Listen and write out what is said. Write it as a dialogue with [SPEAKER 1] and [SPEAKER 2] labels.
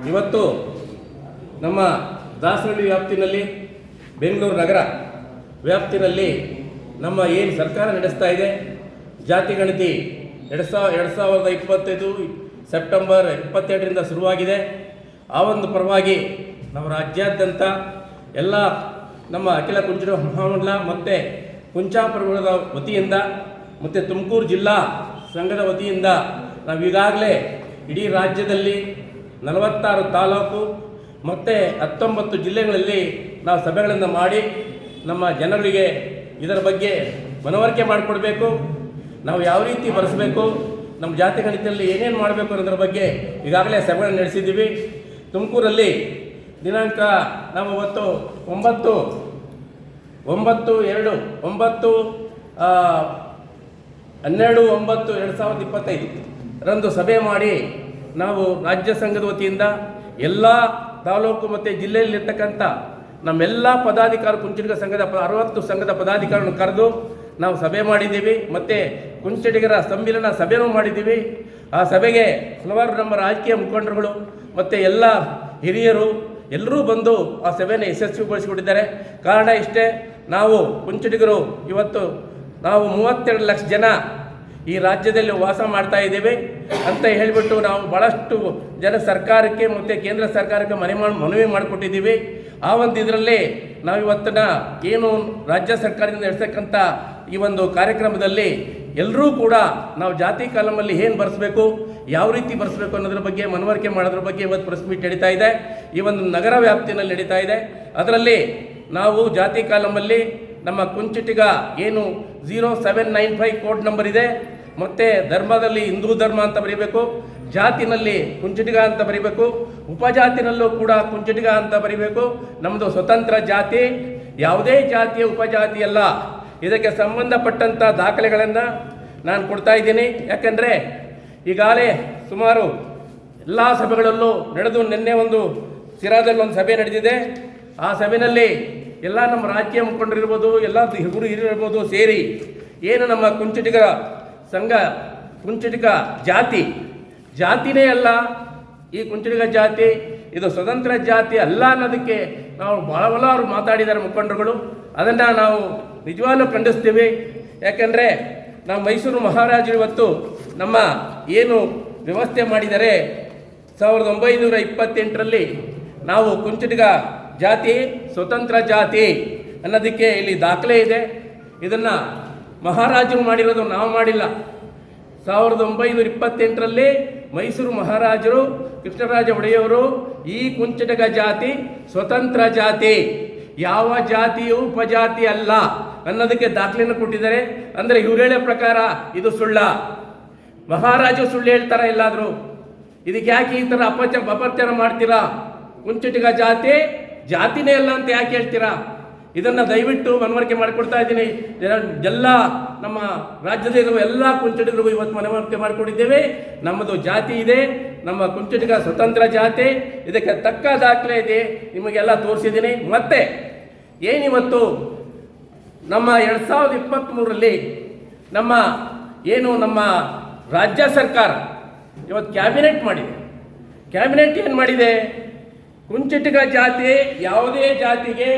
[SPEAKER 1] ಇವತ್ತು ನಮ್ಮ ದಾಸರಳ್ಳಿ ವ್ಯಾಪ್ತಿನಲ್ಲಿ ಬೆಂಗಳೂರು ನಗರ ವ್ಯಾಪ್ತಿನಲ್ಲಿ ನಮ್ಮ ಏನು ಸರ್ಕಾರ ನಡೆಸ್ತಾ ಇದೆ ಜಾತಿ ಗಣತಿ 2025 ಸೆಪ್ಟೆಂಬರ್ 22ರಿಂದ ಶುರುವಾಗಿದೆ. ಆ ಒಂದು ಪರವಾಗಿ ನಮ್ಮ ರಾಜ್ಯಾದ್ಯಂತ ಎಲ್ಲ ನಮ್ಮ ಅಖಿಲ ಕುಂಚಿಟಿಗ ಮಹಾಮಂಡಲ ಮತ್ತು ಕುಂಚಾಪುರದ ವತಿಯಿಂದ ಮತ್ತು ತುಮಕೂರು ಜಿಲ್ಲಾ ಸಂಘದ ವತಿಯಿಂದ ನಾವು ಈಗಾಗಲೇ ಇಡೀ ರಾಜ್ಯದಲ್ಲಿ 46 ತಾಲೂಕು ಮತ್ತು 19 ಜಿಲ್ಲೆಗಳಲ್ಲಿ ನಾವು ಸಭೆಗಳನ್ನು ಮಾಡಿ ನಮ್ಮ ಜನರಿಗೆ ಇದರ ಬಗ್ಗೆ ಮನವರಿಕೆ ಮಾಡಿಕೊಡ್ಬೇಕು. ನಾವು ಯಾವ ರೀತಿ ಬರೆಸಬೇಕು, ನಮ್ಮ ಜಾತಿ ಗಣಿತದಲ್ಲಿ ಏನೇನು ಮಾಡಬೇಕು ಅನ್ನೋದ್ರ ಬಗ್ಗೆ ಈಗಾಗಲೇ ಸಭೆಗಳನ್ನು ನಡೆಸಿದ್ದೀವಿ. ತುಮಕೂರಲ್ಲಿ ದಿನಾಂಕ ನಾವು ಇವತ್ತು 12/9/2025 ರಂದು ಸಭೆ ಮಾಡಿ ನಾವು ರಾಜ್ಯ ಸಂಘದ ವತಿಯಿಂದ ಎಲ್ಲ ತಾಲೂಕು ಮತ್ತು ಜಿಲ್ಲೆಯಲ್ಲಿರ್ತಕ್ಕಂಥ ನಮ್ಮೆಲ್ಲ ಪದಾಧಿಕಾರಿ ಕುಂಚಿಟಿಗ ಸಂಘದ 60 ಸಂಘದ ಪದಾಧಿಕಾರಿಗಳನ್ನು ಕರೆದು ನಾವು ಸಭೆ ಮಾಡಿದ್ದೀವಿ. ಮತ್ತು ಕುಂಚಿಟಿಗರ ಸಮ್ಮಿಲನ ಸಭೆಯೂ ಮಾಡಿದ್ದೀವಿ. ಆ ಸಭೆಗೆ ಹಲವಾರು ನಮ್ಮ ರಾಜಕೀಯ ಮುಖಂಡರುಗಳು ಮತ್ತು ಎಲ್ಲ ಹಿರಿಯರು ಎಲ್ಲರೂ ಬಂದು ಆ ಸಭೆಯನ್ನು ಯಶಸ್ವಿಗೊಳಿಸಿಕೊಂಡಿದ್ದಾರೆ. ಕಾರಣ ಇಷ್ಟೇ, ನಾವು ಕುಂಚಿಟಿಗರು ಇವತ್ತು ನಾವು 32 ಲಕ್ಷ ಜನ ಈ ರಾಜ್ಯದಲ್ಲಿ ವಾಸ ಮಾಡ್ತಾ ಇದ್ದೇವೆ ಅಂತ ಹೇಳಿಬಿಟ್ಟು ನಾವು ಭಾಳಷ್ಟು ಜನ ಸರ್ಕಾರಕ್ಕೆ ಮತ್ತು ಕೇಂದ್ರ ಸರ್ಕಾರಕ್ಕೆ ಮನವಿ ಮಾಡಿಕೊಟ್ಟಿದ್ದೀವಿ. ಆ ಒಂದು ಇದರಲ್ಲಿ ನಾವು ಇವತ್ತಿನ ಏನು ರಾಜ್ಯ ಸರ್ಕಾರದಿಂದ ನಡೆಸ್ತಕ್ಕಂಥ ಈ ಒಂದು ಕಾರ್ಯಕ್ರಮದಲ್ಲಿ ಎಲ್ಲರೂ ಕೂಡ ನಾವು ಜಾತಿ ಕಾಲಮಲ್ಲಿ ಏನು ಬರೆಸಬೇಕು, ಯಾವ ರೀತಿ ಬರೆಸಬೇಕು ಅನ್ನೋದ್ರ ಬಗ್ಗೆ ಮನವರಿಕೆ ಮಾಡೋದ್ರ ಬಗ್ಗೆ ಇವತ್ತು ಪ್ರೆಸ್ ಮೀಟ್ ನಡೀತಾ ಇದೆ. ಈ ಒಂದು ನಗರ ವ್ಯಾಪ್ತಿನಲ್ಲಿ ನಡೀತಾ ಇದೆ. ಅದರಲ್ಲಿ ನಾವು ಜಾತಿ ಕಾಲಮಲ್ಲಿ ನಮ್ಮ ಕುಂಚಿಟಿಗ ಏನು 0795 ಕೋಡ್ ನಂಬರ್ ಇದೆ, ಮತ್ತು ಧರ್ಮದಲ್ಲಿ ಹಿಂದೂ ಧರ್ಮ ಅಂತ ಬರೀಬೇಕು, ಜಾತಿನಲ್ಲಿ ಕುಂಚಿಟಿಗ ಅಂತ ಬರೀಬೇಕು, ಉಪಜಾತಿನಲ್ಲೂ ಕೂಡ ಕುಂಚಿಟಿಗ ಅಂತ ಬರೀಬೇಕು. ನಮ್ಮದು ಸ್ವತಂತ್ರ ಜಾತಿ, ಯಾವುದೇ ಜಾತಿಯ ಉಪಜಾತಿ ಅಲ್ಲ. ಇದಕ್ಕೆ ಸಂಬಂಧಪಟ್ಟಂಥ ದಾಖಲೆಗಳನ್ನು ನಾನು ಕೊಡ್ತಾ ಇದ್ದೀನಿ. ಯಾಕೆಂದರೆ ಈಗಾಗಲೇ ಸುಮಾರು ಎಲ್ಲ ಸಭೆಗಳಲ್ಲೂ ನಡೆದು ನಿನ್ನೆ ಒಂದು ಸಿರಾದಲ್ಲಿ ಒಂದು ಸಭೆ ನಡೆದಿದೆ. ಆ ಸಭೆಯಲ್ಲಿ ಎಲ್ಲ ನಮ್ಮ ರಾಜಕೀಯ ಮುಖಂಡರಿರ್ಬೋದು, ಎಲ್ಲ ಗುರು ಹಿರಿಯರಿರ್ಬೋದು ಸೇರಿ ಏನು ನಮ್ಮ ಕುಂಚಿಟಿಗ ಸಂಘ ಕುಂಚಿಟಿಗ ಜಾತಿನೇ ಅಲ್ಲ, ಈ ಕುಂಚಿಟಿಗ ಜಾತಿ ಇದು ಸ್ವತಂತ್ರ ಜಾತಿ ಅಲ್ಲ ಅನ್ನೋದಕ್ಕೆ ನಾವು ಹಲವಾರು ಮಾತಾಡಿದ್ದಾರೆ ಮುಖಂಡರುಗಳು. ಅದನ್ನು ನಾವು ನಿಜವಾಗ್ಲೂ ಖಂಡಿಸ್ತೀವಿ. ಯಾಕೆಂದರೆ ನಾವು ಮೈಸೂರು ಮಹಾರಾಜರು ಇವತ್ತು ನಮ್ಮ ಏನು ವ್ಯವಸ್ಥೆ ಮಾಡಿದ್ದಾರೆ 1928ರಲ್ಲಿ ನಾವು ಕುಂಚಿಟಿಗ ಜಾತಿ ಸ್ವತಂತ್ರ ಜಾತಿ ಅನ್ನೋದಕ್ಕೆ ಇಲ್ಲಿ ದಾಖಲೆ ಇದೆ. ಇದನ್ನು ಮಹಾರಾಜರು ಮಾಡಿರೋದು ನಾವು ಮಾಡಿಲ್ಲ. 1928ರಲ್ಲಿ ಮೈಸೂರು ಮಹಾರಾಜರು ಕೃಷ್ಣರಾಜ ಒಡೆಯವರು ಈ ಕುಂಚಿಟಿಗ ಜಾತಿ ಸ್ವತಂತ್ರ ಜಾತಿ, ಯಾವ ಜಾತಿಯೂ ಉಪಜಾತಿ ಅಲ್ಲ ಅನ್ನೋದಕ್ಕೆ ದಾಖಲೆಯನ್ನು ಕೊಟ್ಟಿದ್ದಾರೆ. ಅಂದರೆ ಇವ್ರು ಹೇಳೋ ಪ್ರಕಾರ ಇದು ಸುಳ್ಳ, ಮಹಾರಾಜರು ಸುಳ್ಳು ಹೇಳ್ತಾರ ಎಲ್ಲಾದರೂ? ಇದಕ್ಕೆ ಯಾಕೆ ಈ ಥರ ಅಪಪ್ರಚಾರ ಮಾಡ್ತೀರಾ? ಕುಂಚಿಟಿಗ ಜಾತಿನೇ ಅಲ್ಲ ಅಂತ ಯಾಕೆ ಹೇಳ್ತೀರಾ? ಇದನ್ನು ದಯವಿಟ್ಟು ಮನವರಿಕೆ ಮಾಡಿಕೊಡ್ತಾ ಇದ್ದೀನಿ. ಎಲ್ಲ ನಮ್ಮ ರಾಜ್ಯದಲ್ಲಿರುವ ಎಲ್ಲ ಕುಂಚಿಟಿಗರಿಗೂ ಇವತ್ತು ಮನವರಿಕೆ ಮಾಡಿಕೊಟ್ಟಿದ್ದೇವೆ. ನಮ್ಮದು ಜಾತಿ ಇದೆ, ನಮ್ಮ ಕುಂಚಿಟಿಗ ಸ್ವತಂತ್ರ ಜಾತಿ, ಇದಕ್ಕೆ ತಕ್ಕ ದಾಖಲೆ ಇದೆ, ನಿಮಗೆಲ್ಲ ತೋರಿಸಿದ್ದೀನಿ. ಮತ್ತು ಏನಿವತ್ತು ನಮ್ಮ 2023ರಲ್ಲಿ ನಮ್ಮ ರಾಜ್ಯ ಸರ್ಕಾರ ಇವತ್ತು ಕ್ಯಾಬಿನೆಟ್ ಮಾಡಿದೆ. ಕ್ಯಾಬಿನೆಟ್ ಏನು ಮಾಡಿದೆ? ಕುಂಚಿಟಿಗ ಜಾತಿ ಯಾವುದೇ ಜಾತಿಗೆ